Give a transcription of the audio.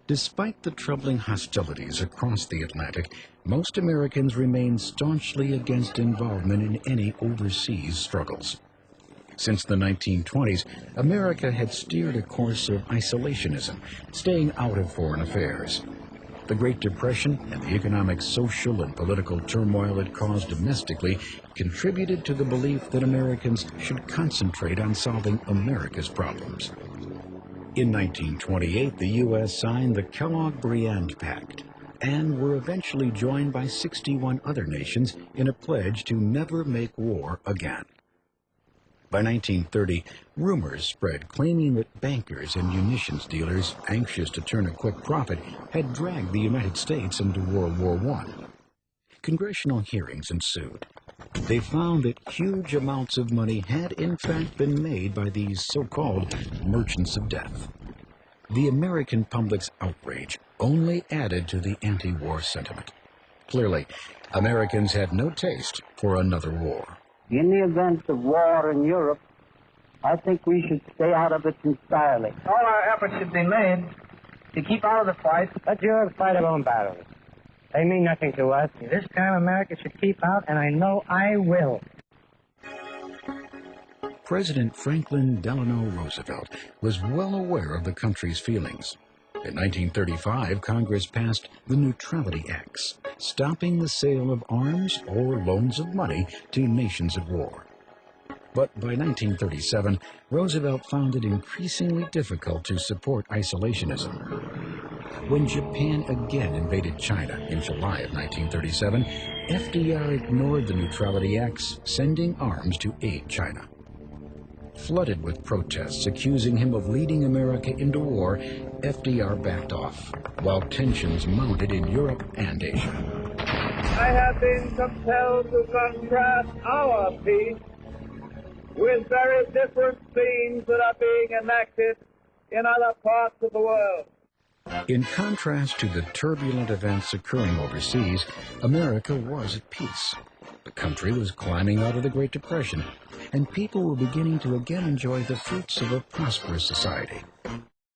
Despite the troubling hostilities across the Atlantic, most Americans remain staunchly against involvement in any overseas struggles. Since the 1920s, America had steered a course of isolationism, staying out of foreign affairs. The Great Depression and the economic, social, and political turmoil it caused domestically contributed to the belief that Americans should concentrate on solving America's problems. In 1928, the U.S. signed the Kellogg-Briand Pact and were eventually joined by 61 other nations in a pledge to never make war again. By 1930, rumors spread claiming that bankers and munitions dealers, anxious to turn a quick profit, had dragged the United States into World War I. Congressional hearings ensued. They found that huge amounts of money had in fact been made by these so-called merchants of death. The American public's outrage only added to the anti-war sentiment. Clearly, Americans had no taste for another war. In the event of war in Europe, I think we should stay out of it entirely. All our efforts should be made to keep out of the fight. Let Europe fight their own battles. They mean nothing to us. This time America should keep out, and I know I will. President Franklin Delano Roosevelt was well aware of the country's feelings. In 1935, Congress passed the Neutrality Acts, stopping the sale of arms or loans of money to nations at war. But by 1937, Roosevelt found it increasingly difficult to support isolationism. When Japan again invaded China in July of 1937, FDR ignored the Neutrality Acts, sending arms to aid China. Flooded with protests accusing him of leading America into war, FDR backed off, while tensions mounted in Europe and Asia. I have been compelled to contrast our peace with very different scenes that are being enacted in other parts of the world. In contrast to the turbulent events occurring overseas, America was at peace. The country was climbing out of the Great Depression, and people were beginning to again enjoy the fruits of a prosperous society.